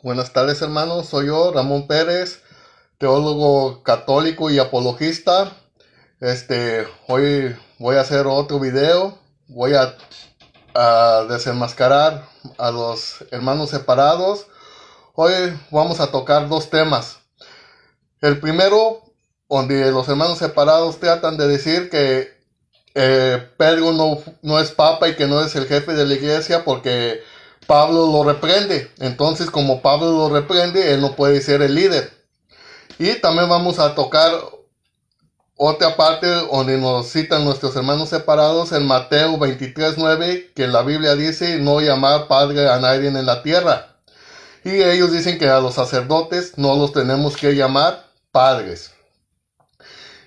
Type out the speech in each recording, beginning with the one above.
Buenas tardes, hermanos. Soy yo, Ramón Pérez, teólogo católico y apologista. Hoy voy a hacer otro video. Voy a desenmascarar a los hermanos separados. Hoy vamos a tocar dos temas. El primero, donde los hermanos separados tratan de decir que Pedro no es papa y que no es el jefe de la iglesia porque Pablo lo reprende. Entonces, como Pablo lo reprende, él no puede ser el líder. Y también vamos a tocar otra parte donde nos citan nuestros hermanos separados en Mateo 23:9, que la Biblia dice no llamar padre a nadie en la tierra. Y ellos dicen que a los sacerdotes no los tenemos que llamar padres.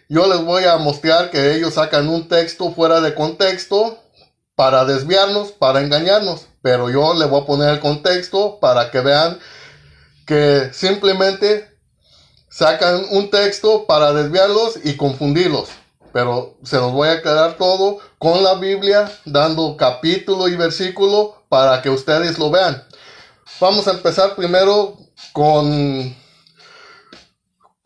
Yo les voy a mostrar que ellos sacan un texto fuera de contexto para desviarnos, para engañarnos. Pero yo les voy a poner el contexto para que vean que simplemente sacan un texto para desviarlos y confundirlos. Pero se los voy a aclarar todo con la Biblia, dando capítulo y versículo para que ustedes lo vean. Vamos a empezar primero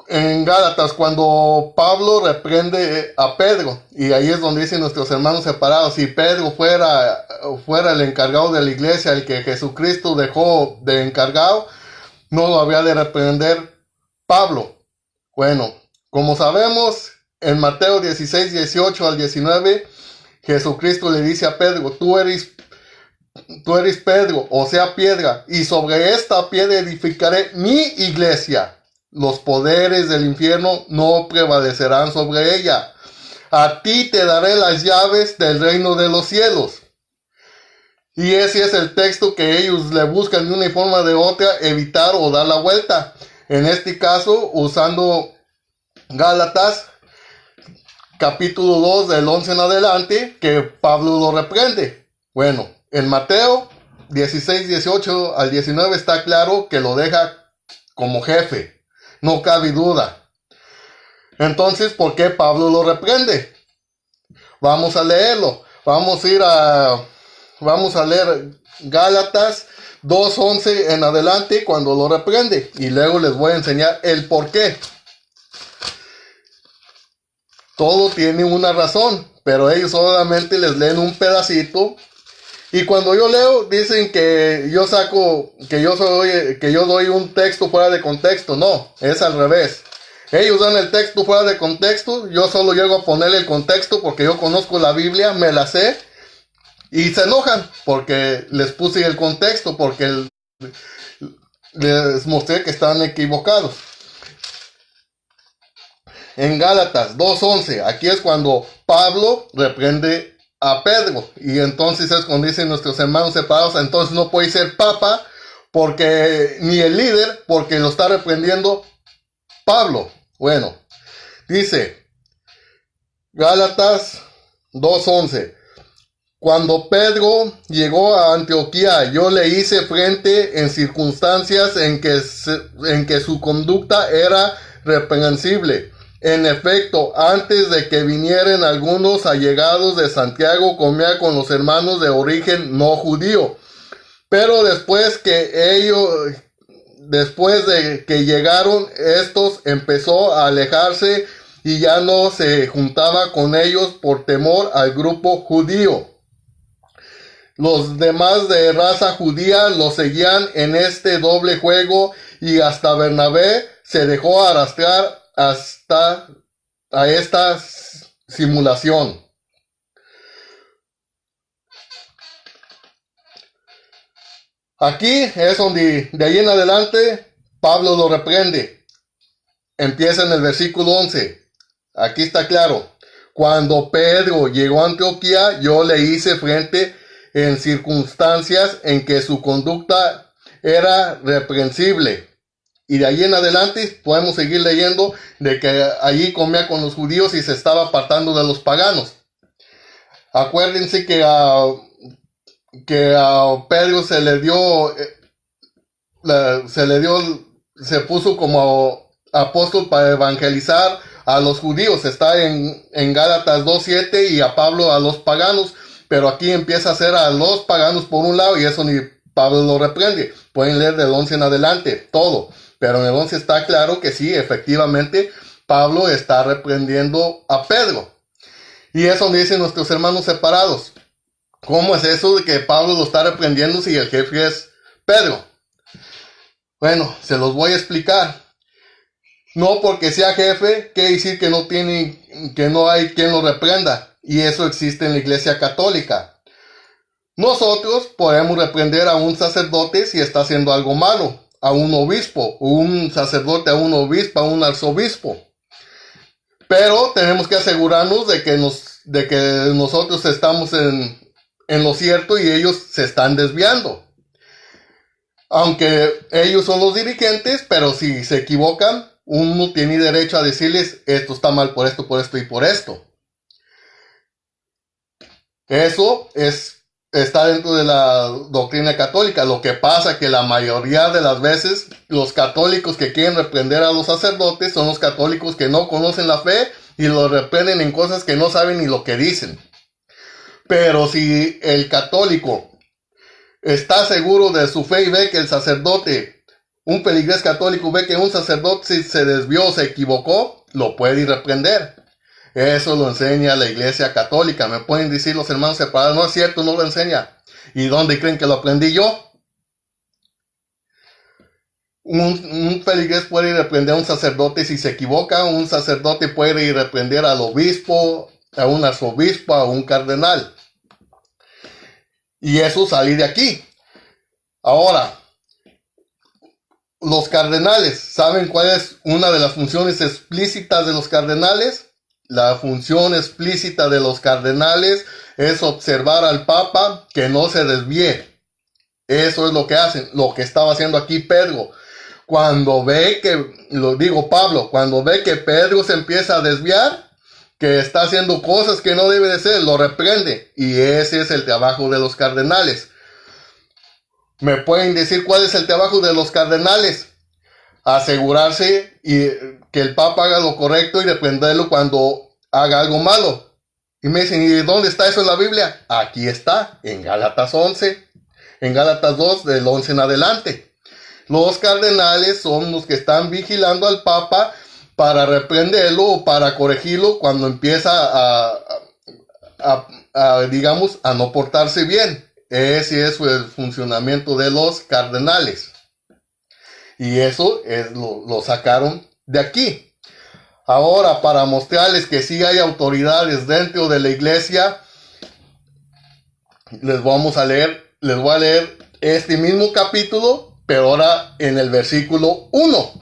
en Gálatas, cuando Pablo reprende a Pedro, y ahí es donde dicen nuestros hermanos separados, si Pedro fuera el encargado de la iglesia, el que Jesucristo dejó de encargado, no lo había de reprender Pablo. Bueno, como sabemos, en Mateo 16:18 al 19, Jesucristo le dice a Pedro, tú eres Pedro, o sea piedra, y sobre esta piedra edificaré mi iglesia. Los poderes del infierno no prevalecerán sobre ella. A ti te daré las llaves del reino de los cielos. Y ese es el texto que ellos le buscan de una forma o de otra evitar o dar la vuelta. En este caso, usando Gálatas, capítulo 2, del 11 en adelante, que Pablo lo reprende. Bueno, en Mateo 16:18 al 19 está claro que lo deja como jefe. No cabe duda. Entonces, ¿por qué Pablo lo reprende? Vamos a leerlo. Vamos a leer Gálatas 2:11 en adelante cuando lo reprende. Y luego les voy a enseñar el por qué. Todo tiene una razón, pero ellos solamente les leen un pedacito. Y cuando yo leo, dicen que yo doy un texto fuera de contexto. No, es al revés. Ellos dan el texto fuera de contexto, yo solo llego a ponerle el contexto porque yo conozco la Biblia, me la sé, y se enojan porque les puse el contexto, porque les mostré que están equivocados. En Gálatas 2:11, aquí es cuando Pablo reprende a Pedro, y entonces es cuando dicen nuestros hermanos separados, entonces no puede ser papa porque ni el líder, porque lo está reprendiendo Pablo. Bueno, dice Gálatas 2:11, cuando Pedro llegó a Antioquía, yo le hice frente en circunstancias en que su conducta era reprensible. En efecto, antes de que vinieran algunos allegados de Santiago, comía con los hermanos de origen no judío. Pero después de que llegaron estos, empezó a alejarse y ya no se juntaba con ellos por temor al grupo judío. Los demás de raza judía lo seguían en este doble juego y hasta Bernabé se dejó arrastrar hasta a esta simulación. Aquí es donde de ahí en adelante Pablo lo reprende. Empieza en el versículo 11. Aquí está claro. Cuando Pedro llegó a Antioquía, yo le hice frente en circunstancias en que su conducta era reprensible. Y de ahí en adelante podemos seguir leyendo de que allí comía con los judíos y se estaba apartando de los paganos. Acuérdense que a Pedro se puso como apóstol para evangelizar a los judíos. Está en Gálatas 2:7, y a Pablo a los paganos. Pero aquí empieza a ser a los paganos por un lado, y eso ni Pablo lo reprende. Pueden leer del 11 en adelante, todo. Pero en el 11 está claro que sí, efectivamente, Pablo está reprendiendo a Pedro. Y es donde dicen nuestros hermanos separados. ¿Cómo es eso de que Pablo lo está reprendiendo si el jefe es Pedro? Bueno, se los voy a explicar. No porque sea jefe, quiere decir que no hay quien lo reprenda. Y eso existe en la Iglesia Católica. Nosotros podemos reprender a un sacerdote si está haciendo algo malo, a un obispo, o un sacerdote a un obispo, a un arzobispo. Pero tenemos que asegurarnos de que nosotros estamos en lo cierto y ellos se están desviando. Aunque ellos son los dirigentes, pero si se equivocan, uno tiene derecho a decirles, esto está mal por esto y por esto. Eso está dentro de la doctrina católica. Lo que pasa es que la mayoría de las veces los católicos que quieren reprender a los sacerdotes son los católicos que no conocen la fe y los reprenden en cosas que no saben ni lo que dicen. Pero si el católico está seguro de su fe y ve que el sacerdote, un feligrés católico, ve que un sacerdote se desvió, se equivocó, lo puede ir reprender. Eso lo enseña la Iglesia Católica. Me pueden decir los hermanos separados, no es cierto, no lo enseña. ¿Y dónde creen que lo aprendí yo? Un feligrés puede ir a reprender a un sacerdote si se equivoca. Un sacerdote puede ir a reprender al obispo, a un arzobispo, a un cardenal. Y eso salí de aquí. Ahora, los cardenales, ¿saben cuál es una de las funciones explícitas de los cardenales? La función explícita de los cardenales es observar al Papa que no se desvíe. Eso es lo que hacen, lo que estaba haciendo aquí Pedro. Cuando ve Pablo, cuando ve que Pedro se empieza a desviar, que está haciendo cosas que no debe de ser, lo reprende. Y ese es el trabajo de los cardenales. ¿Me pueden decir cuál es el trabajo de los cardenales? Asegurarse y que el Papa haga lo correcto y reprenderlo cuando haga algo malo. Y me dicen, ¿y dónde está eso en la Biblia? Aquí está, en Gálatas 11, en Gálatas 2, del 11 en adelante. Los cardenales son los que están vigilando al Papa para reprenderlo o para corregirlo cuando empieza a no portarse bien. Ese es el funcionamiento de los cardenales. Y eso lo sacaron de aquí. Ahora, para mostrarles que sí hay autoridades dentro de la iglesia, les voy a leer este mismo capítulo, pero ahora en el versículo 1.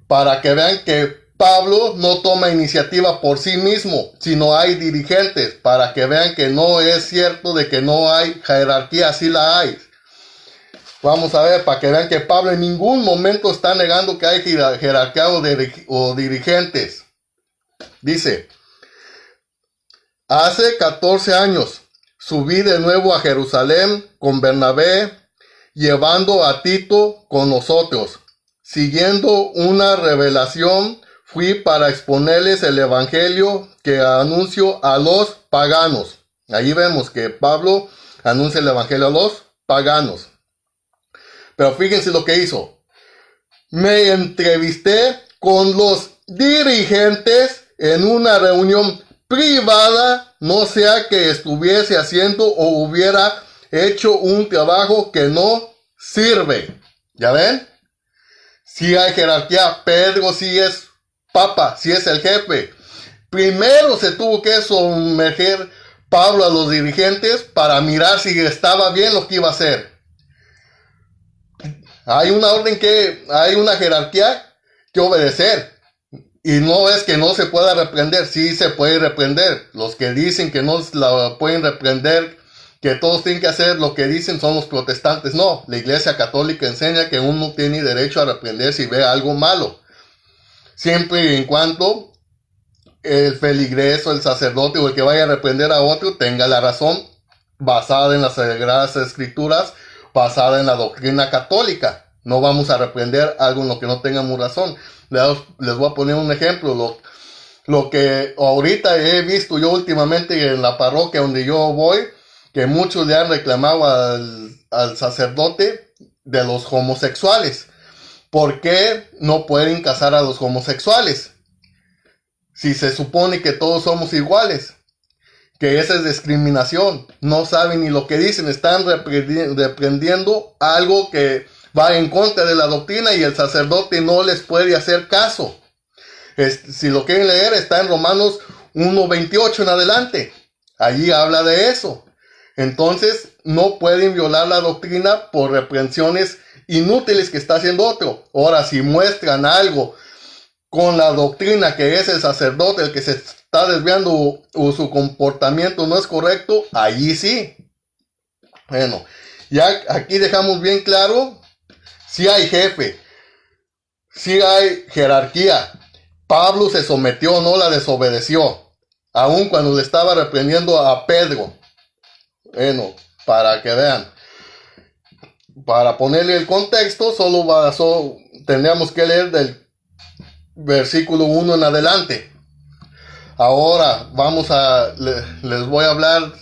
Para que vean que Pablo no toma iniciativa por sí mismo, sino hay dirigentes. Para que vean que no es cierto de que no hay jerarquía, sí la hay. Vamos a ver, para que vean que Pablo en ningún momento está negando que hay jerarquía o dirigentes. Dice, hace 14 años subí de nuevo a Jerusalén con Bernabé, llevando a Tito con nosotros. Siguiendo una revelación, fui para exponerles el evangelio que anuncio a los paganos. Ahí vemos que Pablo anuncia el evangelio a los paganos. Pero fíjense lo que hizo. Me entrevisté con los dirigentes en una reunión privada, no sea que estuviese haciendo o hubiera hecho un trabajo que no sirve. ¿Ya ven? Si hay jerarquía, Pedro sí es papa, sí es el jefe. Primero se tuvo que someter Pablo a los dirigentes para mirar si estaba bien lo que iba a hacer. Hay una orden hay una jerarquía que obedecer. Y no es que no se pueda reprender, sí se puede reprender. Los que dicen que no la pueden reprender, que todos tienen que hacer lo que dicen, son los protestantes. No, la Iglesia Católica enseña que uno tiene derecho a reprender si ve algo malo. Siempre y en cuando el feligrés o el sacerdote o el que vaya a reprender a otro tenga la razón basada en las Sagradas Escrituras, basada en la doctrina católica. No vamos a reprender algo en lo que no tengamos razón. Les voy a poner un ejemplo. Lo que ahorita he visto yo últimamente en la parroquia donde yo voy, que muchos le han reclamado al sacerdote de los homosexuales. ¿Por qué no pueden casar a los homosexuales? Si se supone que todos somos iguales. Que esa es discriminación. No saben ni lo que dicen. Están reprendiendo algo que va en contra de la doctrina y el sacerdote no les puede hacer caso. Si lo quieren leer, está en Romanos 1:28 en adelante. Allí habla de eso. Entonces, no pueden violar la doctrina por reprensiones inútiles que está haciendo otro. Ahora, si muestran algo con la doctrina que es el sacerdote el que se está desviando o su comportamiento no es correcto, allí sí. Bueno, ya aquí dejamos bien claro, si hay jefe, si hay jerarquía. Pablo se sometió, no la desobedeció, aun cuando le estaba reprendiendo a Pedro. Bueno, para que vean. Para ponerle el contexto, tendríamos que leer del versículo 1 en adelante. Ahora les voy a hablar,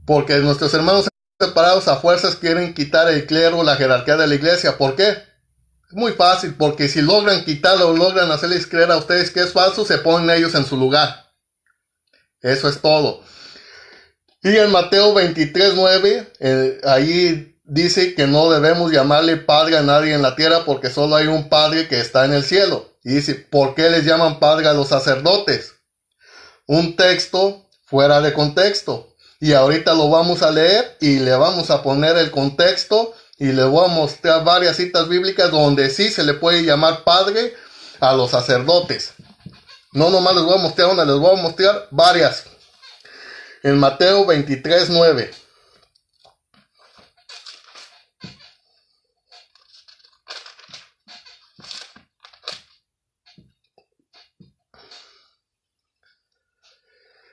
porque nuestros hermanos separados a fuerzas quieren quitar el clero, la jerarquía de la iglesia. ¿Por qué? Es muy fácil, porque si logran quitarlo o logran hacerles creer a ustedes que es falso, se ponen ellos en su lugar. Eso es todo. Y en Mateo 23:9, ahí dice que no debemos llamarle padre a nadie en la tierra porque solo hay un padre que está en el cielo. Y dice, ¿por qué les llaman padre a los sacerdotes? Un texto fuera de contexto. Y ahorita lo vamos a leer y le vamos a poner el contexto y le voy a mostrar varias citas bíblicas donde sí se le puede llamar padre a los sacerdotes. No nomás les voy a mostrar una, les voy a mostrar varias. En Mateo 23:9.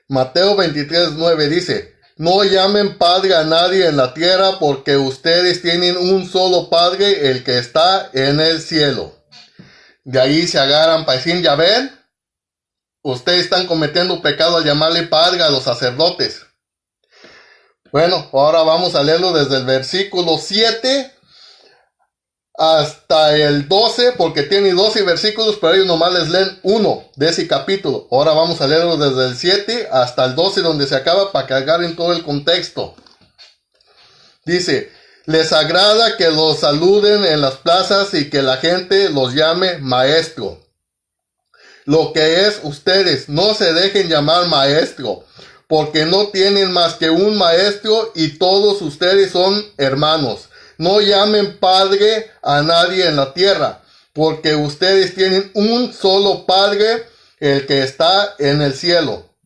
Mateo 23:9 dice, no llamen padre a nadie en la tierra porque ustedes tienen un solo padre, el que está en el cielo. De ahí se agarran para decir, ya ven, ustedes están cometiendo pecado al llamarle padre a los sacerdotes. Bueno, ahora vamos a leerlo desde el versículo 7 hasta el 12, porque tiene 12 versículos, pero ellos nomás les leen uno de ese capítulo. Ahora vamos a leerlo desde el 7 hasta el 12, donde se acaba, para que agarren todo el contexto. Dice, les agrada que los saluden en las plazas y que la gente los llame maestro. Lo que es ustedes, no se dejen llamar maestro, porque no tienen más que un maestro y todos ustedes son hermanos. No llamen padre a nadie en la tierra, porque ustedes tienen un solo Padre, el que está en el cielo.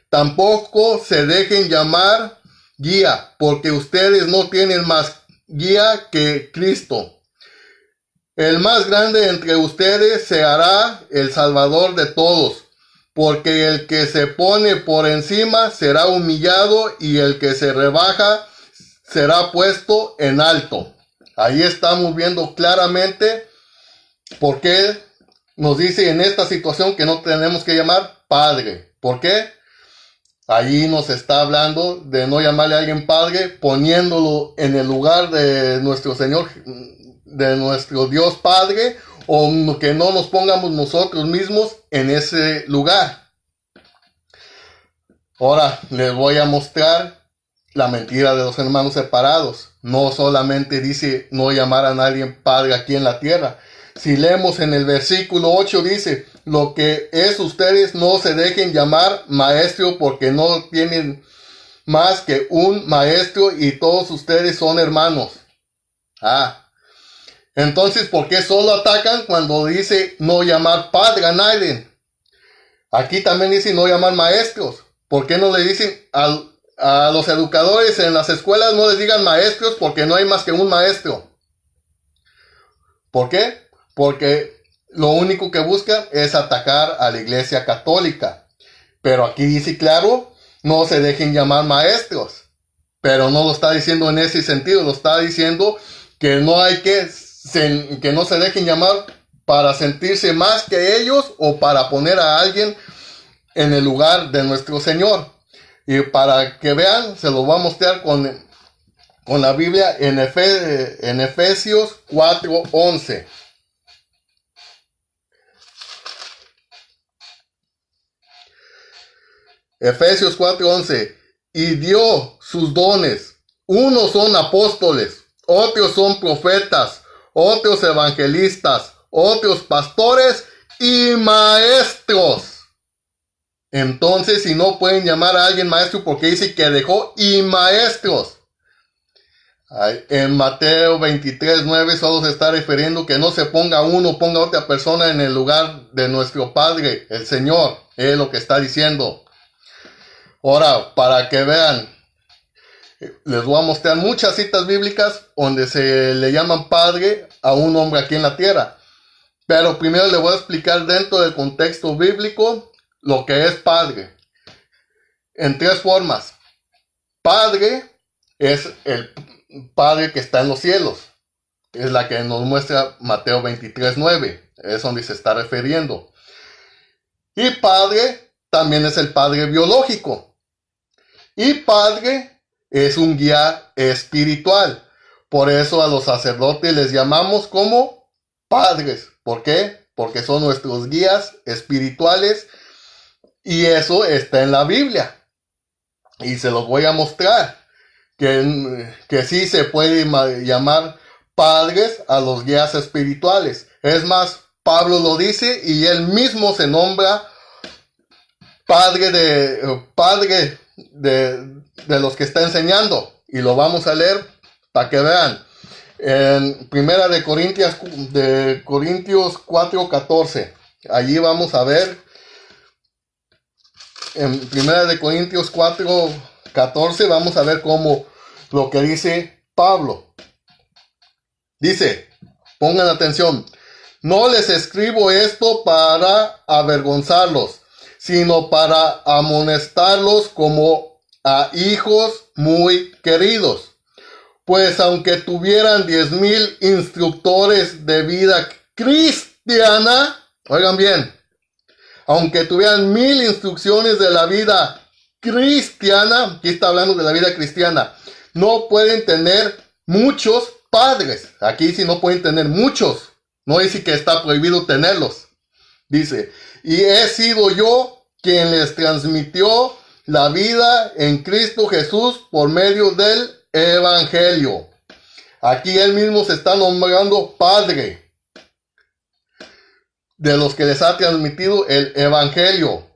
Tampoco se dejen llamar guía, porque ustedes no tienen más guía que Cristo. El más grande entre ustedes se hará el Salvador de todos, porque el que se pone por encima será humillado y el que se rebaja será puesto en alto. Ahí estamos viendo claramente por qué nos dice en esta situación que no tenemos que llamar padre. ¿Por qué? Allí nos está hablando de no llamarle a alguien padre, poniéndolo en el lugar de nuestro Señor, de nuestro Dios Padre, o que no nos pongamos nosotros mismos en ese lugar. Ahora les voy a mostrar la mentira de los hermanos separados. No solamente dice no llamar a nadie padre aquí en la tierra. Si leemos en el versículo 8 dice, lo que es ustedes no se dejen llamar maestro porque no tienen más que un maestro y todos ustedes son hermanos. Entonces, ¿por qué solo atacan cuando dice no llamar padre a nadie? Aquí también dice no llamar maestros. ¿Por qué no le dicen a los educadores en las escuelas no les digan maestros porque no hay más que un maestro? ¿Por qué? Porque lo único que buscan es atacar a la iglesia católica. Pero aquí dice claro, no se dejen llamar maestros. Pero no lo está diciendo en ese sentido, lo está diciendo que no hay que no se dejen llamar para sentirse más que ellos o para poner a alguien en el lugar de nuestro Señor. Y para que vean, se los voy a mostrar con la Biblia en Efesios 4:11. Efesios 4:11. Y dio sus dones. Unos son apóstoles, otros son profetas, otros evangelistas, otros pastores y maestros. Entonces, si no pueden llamar a alguien maestro, porque dice que dejó y maestros. En Mateo 23:9 solo se está refiriendo que no se ponga uno, ponga otra persona en el lugar de nuestro Padre, el Señor. Es lo que está diciendo. Ahora, para que vean, les voy a mostrar muchas citas bíblicas donde se le llaman Padre a un hombre aquí en la tierra. Pero primero les voy a explicar dentro del contexto bíblico lo que es Padre. En tres formas. Padre es el Padre que está en los cielos. Es la que nos muestra Mateo 23:9. Es donde se está refiriendo. Y Padre también es el Padre biológico. Y Padre es un guía espiritual. Por eso a los sacerdotes les llamamos como padres. ¿Por qué? Porque son nuestros guías espirituales. Y eso está en la Biblia. Y se los voy a mostrar. Que sí se puede llamar padres a los guías espirituales. Es más, Pablo lo dice y él mismo se nombra padre de los que está enseñando. Y lo vamos a leer para que vean. En Primera de Corintios 4:14. Allí vamos a ver. En Primera de Corintios 4:14 vamos a ver cómo lo que dice Pablo. Dice, pongan atención. No les escribo esto para avergonzarlos, sino para amonestarlos como a hijos muy queridos. Pues aunque tuvieran 10,000 instructores de vida cristiana, oigan bien, aunque tuvieran 1,000 instrucciones de la vida cristiana, aquí está hablando de la vida cristiana, no pueden tener muchos padres. Aquí sí no pueden tener muchos. No dice que está prohibido tenerlos. Dice, y he sido yo quien les transmitió la vida en Cristo Jesús por medio del Evangelio. Aquí él mismo se está nombrando Padre de los que les ha transmitido el Evangelio.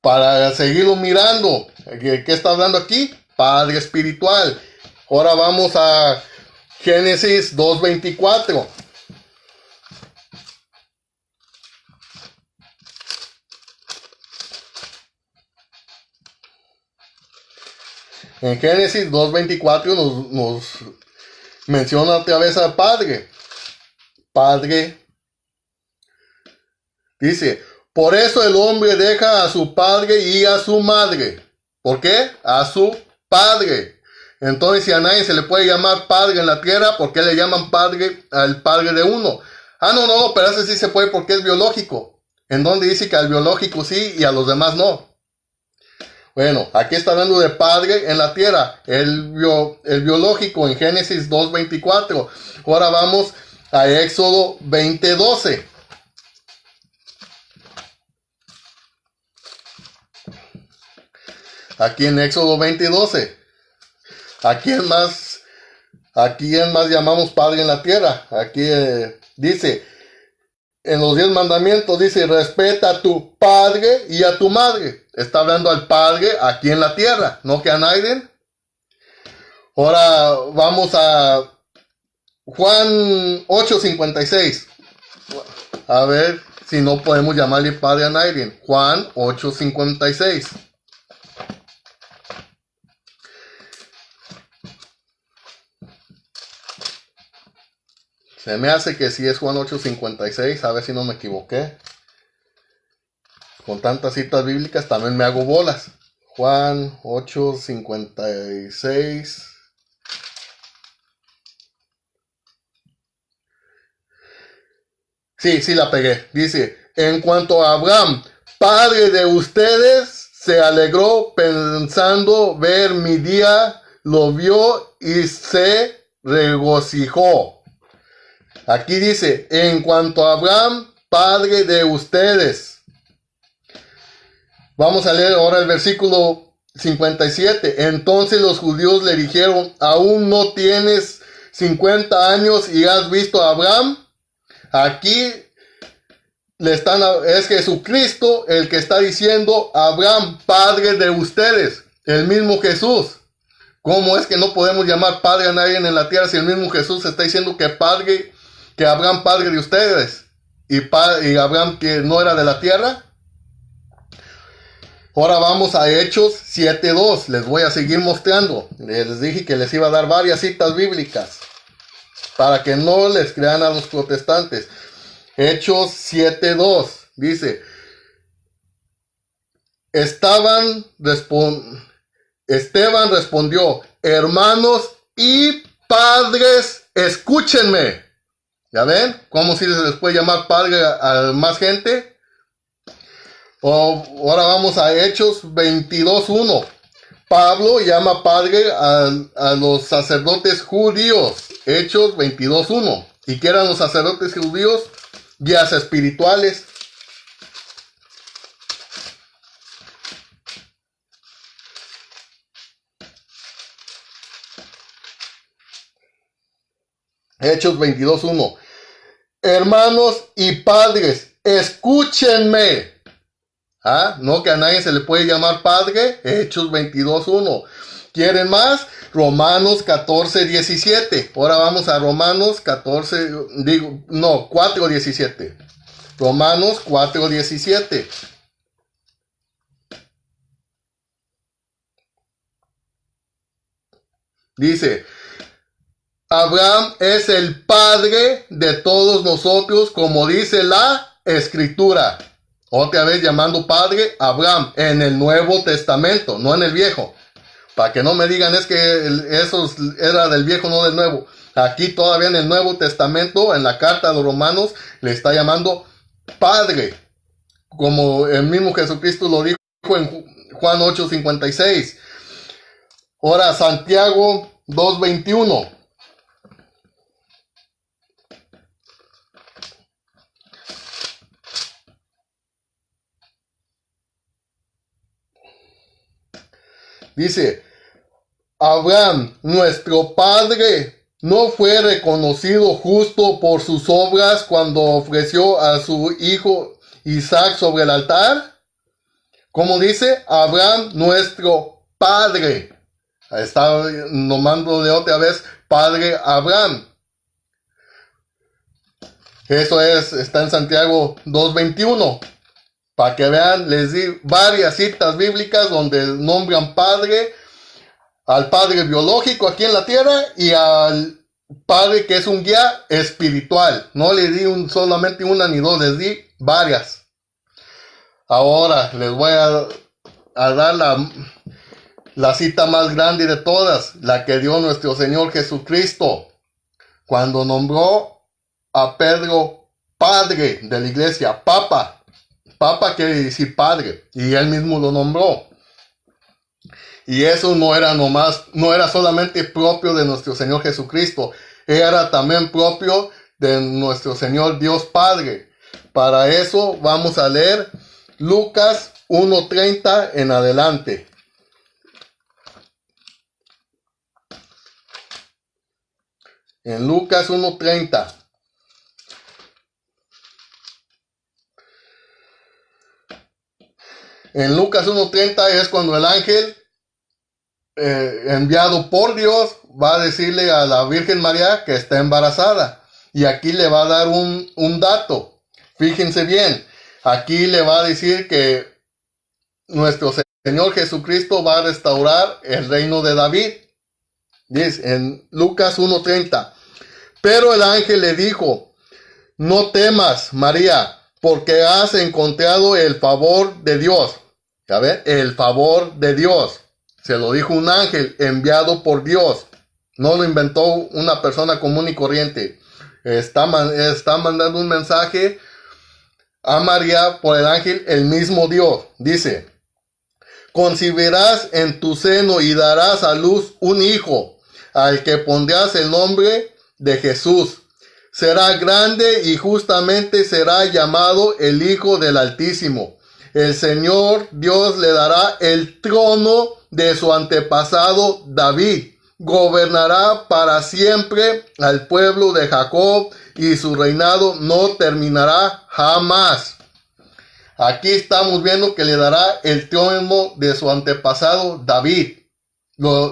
Para seguirlo mirando, ¿qué está hablando aquí? Padre espiritual. Ahora vamos a Génesis 2:24. En Génesis 2:24 nos menciona otra vez al Padre. Padre. Dice, por eso el hombre deja a su padre y a su madre. ¿Por qué? A su padre. Entonces, si a nadie se le puede llamar padre en la tierra, ¿por qué le llaman padre al padre de uno? No, pero ese sí se puede porque es biológico. ¿En donde dice que al biológico sí y a los demás no? Bueno, aquí está hablando de padre en la tierra, el biológico en Génesis 2:24. Ahora vamos a Éxodo 20:12. Aquí en Éxodo 20:12. ¿A quién más llamamos padre en la tierra? Aquí dice, en los 10 mandamientos dice, respeta a tu padre y a tu madre. Está hablando al padre aquí en la tierra, no que a nadie. Ahora vamos a Juan 8:56. A ver si no podemos llamarle padre a nadie. Juan 8:56. Se me hace que sí es Juan 8:56, a ver si no me equivoqué. Con tantas citas bíblicas también me hago bolas. Juan 8:56. Sí la pegué. Dice, en cuanto a Abraham, padre de ustedes, se alegró pensando ver mi día, lo vio y se regocijó. Aquí dice, en cuanto a Abraham, padre de ustedes. Vamos a leer ahora el versículo 57. Entonces los judíos le dijeron, ¿aún no tienes 50 años y has visto a Abraham? Aquí es Jesucristo el que está diciendo, Abraham, padre de ustedes, el mismo Jesús. ¿Cómo es que no podemos llamar padre a nadie en la tierra si el mismo Jesús está diciendo que Abraham padre de ustedes y Abraham que no era de la tierra? Ahora vamos a Hechos 7:2. Les voy a seguir mostrando. Les dije que les iba a dar varias citas bíblicas para que no les crean a los protestantes. Hechos 7:2 dice, Esteban respondió, hermanos y padres, escúchenme. ¿Ya ven? ¿Cómo si les puede llamar padre a más gente? Ahora vamos a Hechos 22:1. Pablo llama padre a los sacerdotes judíos. Hechos 22:1. ¿Y qué eran los sacerdotes judíos? Guías espirituales. Hechos 22:1. Hermanos y padres, escúchenme. No que a nadie se le puede llamar padre. Hechos 22:1. ¿Quieren más? Romanos 14:17. Ahora vamos a Romanos 4:17. Romanos 4:17. Dice, Abraham es el padre de todos nosotros, como dice la Escritura. Otra vez llamando padre a Abraham en el Nuevo Testamento, no en el Viejo. Para que no me digan es que eso era del Viejo, no del Nuevo. Aquí todavía en el Nuevo Testamento, en la carta de los Romanos, le está llamando padre. Como el mismo Jesucristo lo dijo en Juan 8:56. Ahora Santiago 2:21. Dice, Abraham, nuestro padre, no fue reconocido justo por sus obras cuando ofreció a su hijo Isaac sobre el altar. Como dice, Abraham, nuestro padre. Está nombrándole otra vez padre Abraham. Eso está en Santiago 2:21. Para que vean, les di varias citas bíblicas donde nombran padre, al padre biológico aquí en la tierra y al padre que es un guía espiritual. No le di solamente una ni dos, les di varias. Ahora les voy a dar la cita más grande de todas, la que dio nuestro Señor Jesucristo, cuando nombró a Pedro padre de la iglesia, papa. Papa quiere decir padre, y él mismo lo nombró. Y eso no era solamente propio de nuestro Señor Jesucristo, era también propio de nuestro Señor Dios Padre. Para eso vamos a leer Lucas 1:30 en adelante. En Lucas 1:30. En Lucas 1:30 es cuando el ángel enviado por Dios va a decirle a la Virgen María que está embarazada. Y aquí le va a dar un dato. Fíjense bien. Aquí le va a decir que nuestro Señor Jesucristo va a restaurar el reino de David. Dice en Lucas 1:30. Pero el ángel le dijo, no temas, María, porque has encontrado el favor de Dios. ¿Ya ven? El favor de Dios. Se lo dijo un ángel enviado por Dios. No lo inventó una persona común y corriente. Está mandando un mensaje a María por el ángel, el mismo Dios. Dice, concebirás en tu seno y darás a luz un hijo, al que pondrás el nombre de Jesús. Será grande y justamente será llamado el Hijo del Altísimo. El Señor Dios le dará el trono de su antepasado David. Gobernará para siempre al pueblo de Jacob y su reinado no terminará jamás. Aquí estamos viendo que le dará el trono de su antepasado David.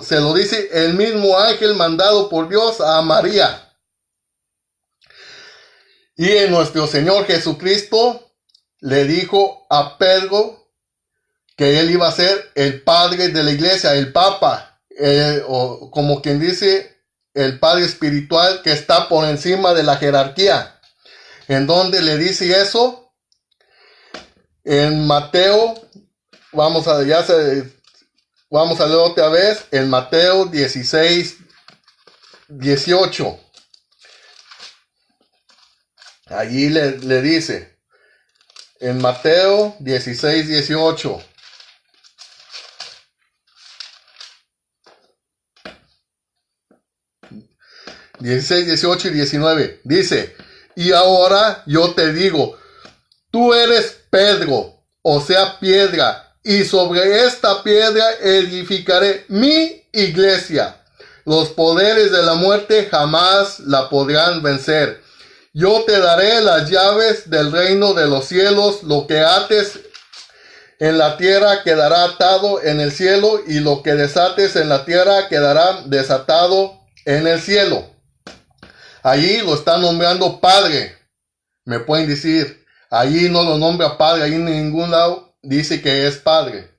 Se lo dice el mismo ángel mandado por Dios a María. Y en nuestro Señor Jesucristo le dijo a Pedro que él iba a ser el padre de la iglesia, el papa, o como quien dice, el padre espiritual que está por encima de la jerarquía. ¿En dónde le dice eso? En Mateo, vamos a leer otra vez, en Mateo 16, 18. Allí le dice, en Mateo 16, 18. ...16, 18 y 19... dice: y ahora yo te digo, tú eres Pedro, o sea, piedra, y sobre esta piedra edificaré mi iglesia. Los poderes de la muerte jamás la podrán vencer. Yo te daré las llaves del reino de los cielos. Lo que ates en la tierra quedará atado en el cielo, y lo que desates en la tierra quedará desatado en el cielo. Allí lo está nombrando padre. Me pueden decir, allí no lo nombra padre, allí en ningún lado dice que es padre.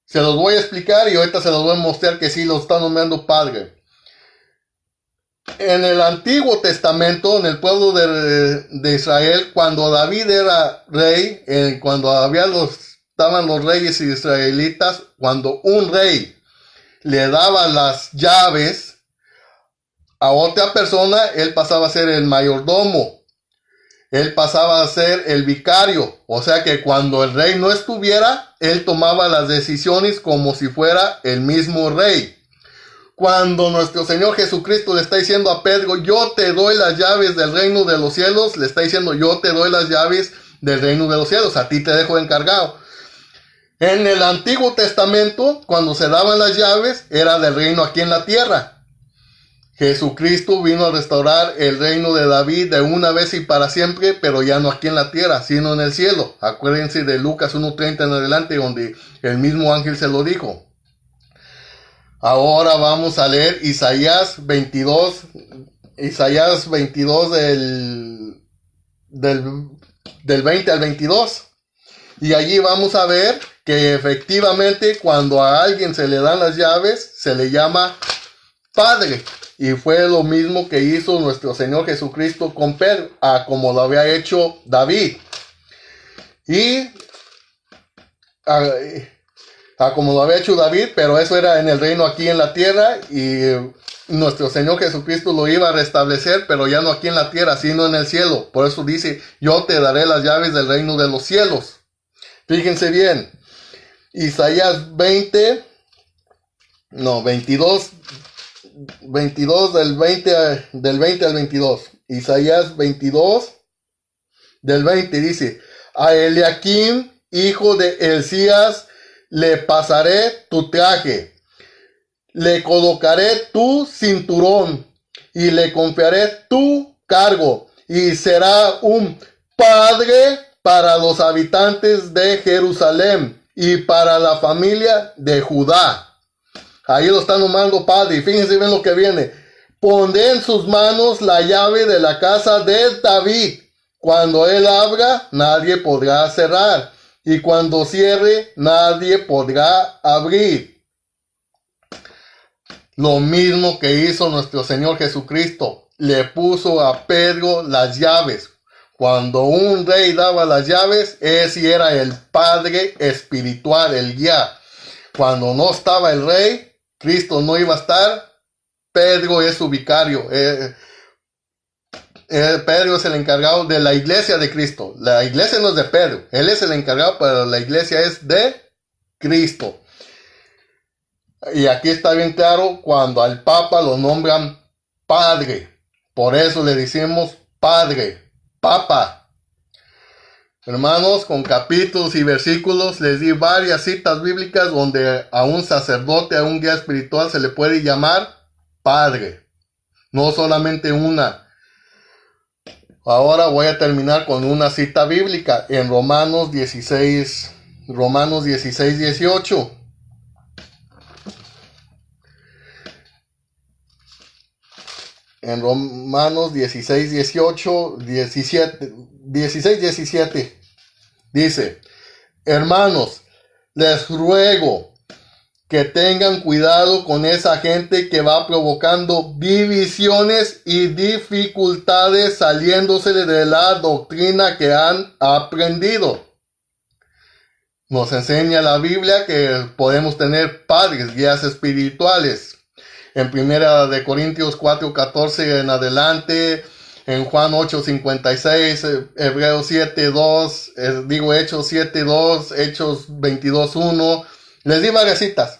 Se los voy a explicar y ahorita se los voy a mostrar que sí lo está nombrando padre. En el Antiguo Testamento, en el pueblo de Israel, cuando David era rey, cuando estaban los reyes israelitas, cuando un rey le daba las llaves a otra persona, él pasaba a ser el mayordomo. Él pasaba a ser el vicario. O sea que cuando el rey no estuviera, él tomaba las decisiones como si fuera el mismo rey. Cuando nuestro Señor Jesucristo le está diciendo a Pedro, yo te doy las llaves del reino de los cielos, le está diciendo, yo te doy las llaves del reino de los cielos, a ti te dejo encargado. En el Antiguo Testamento, cuando se daban las llaves, era del reino aquí en la tierra. Jesucristo vino a restaurar el reino de David de una vez y para siempre, pero ya no aquí en la tierra, sino en el cielo. Acuérdense de Lucas 1:30 en adelante, donde el mismo ángel se lo dijo. Ahora vamos a leer Isaías 22 del 20 al 22. Y allí vamos a ver que efectivamente cuando a alguien se le dan las llaves, se le llama padre. Y fue lo mismo que hizo nuestro Señor Jesucristo con Pedro, como lo había hecho David. Y como lo había hecho David, pero eso era en el reino aquí en la tierra, y nuestro Señor Jesucristo lo iba a restablecer, pero ya no aquí en la tierra, sino en el cielo. Por eso dice, yo te daré las llaves del reino de los cielos. Fíjense bien, Isaías 22 del 20 al 22. Isaías 22 del 20 dice: a Eliakim, hijo de Hilcías, le pasaré tu traje, le colocaré tu cinturón y le confiaré tu cargo, y será un padre para los habitantes de Jerusalén y para la familia de Judá. Ahí lo están nombrando padre. Y fíjense bien lo que viene. Pondré en sus manos la llave de la casa de David. Cuando él abra, nadie podrá cerrar. Y cuando cierre, nadie podrá abrir. Lo mismo que hizo nuestro Señor Jesucristo. Le puso a Pedro las llaves. Cuando un rey daba las llaves, ese era el padre espiritual, el guía. Cuando no estaba el rey, Cristo no iba a estar, Pedro es su vicario. Pedro es el encargado de la iglesia de Cristo. La iglesia no es de Pedro, él es el encargado, pero la iglesia es de Cristo. Y aquí está bien claro cuando al Papa lo nombran Padre. Por eso le decimos Padre, Papa. Hermanos, con capítulos y versículos les di varias citas bíblicas donde a un sacerdote, a un guía espiritual se le puede llamar Padre. No solamente una. Ahora voy a terminar con una cita bíblica en Romanos 16, 18. En Romanos 16, 18, 17, 16, 17, dice: hermanos, les ruego que tengan cuidado con esa gente que va provocando divisiones y dificultades saliéndose de la doctrina que han aprendido. Nos enseña la Biblia que podemos tener padres, guías espirituales. En 1 de Corintios 4:14 en adelante, en Juan 8:56, Hebreos 7:2, Hechos 7:2, Hechos 22:1. Les di varias citas.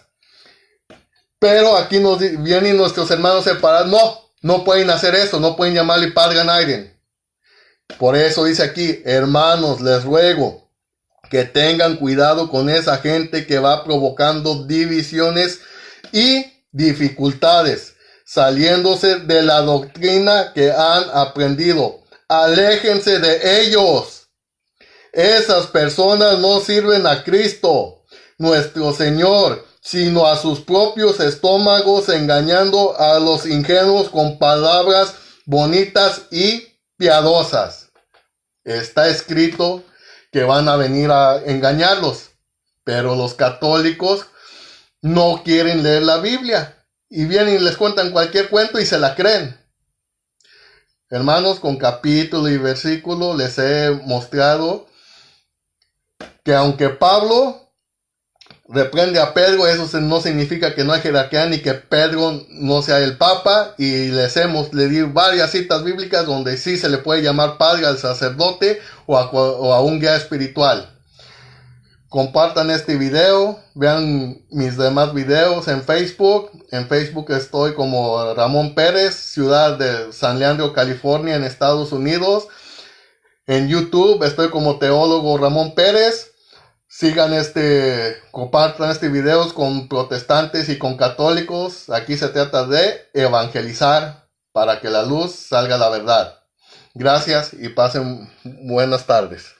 Pero aquí nos vienen nuestros hermanos separados. No pueden hacer eso, no pueden llamarle padre a nadie. Por eso dice aquí: hermanos, les ruego que tengan cuidado con esa gente que va provocando divisiones y dificultades, saliéndose de la doctrina que han aprendido. Aléjense de ellos. Esas personas no sirven a Cristo, nuestro Señor, sino a sus propios estómagos, engañando a los ingenuos con palabras bonitas y piadosas. Está escrito que van a venir a engañarlos, pero los católicos no quieren leer la Biblia y vienen y les cuentan cualquier cuento y se la creen. Hermanos, con capítulo y versículo les he mostrado que aunque Pablo reprende a Pedro, eso no significa que no hay jerarquía ni que Pedro no sea el Papa, y le di varias citas bíblicas donde sí se le puede llamar padre al sacerdote o a un guía espiritual. Compartan este video, vean mis demás videos en Facebook. En Facebook estoy como Ramón Pérez, ciudad de San Leandro, California, en Estados Unidos. En YouTube estoy como Teólogo Ramón Pérez. Compartan este video con protestantes y con católicos. Aquí se trata de evangelizar para que la luz salga a la verdad. Gracias y pasen buenas tardes.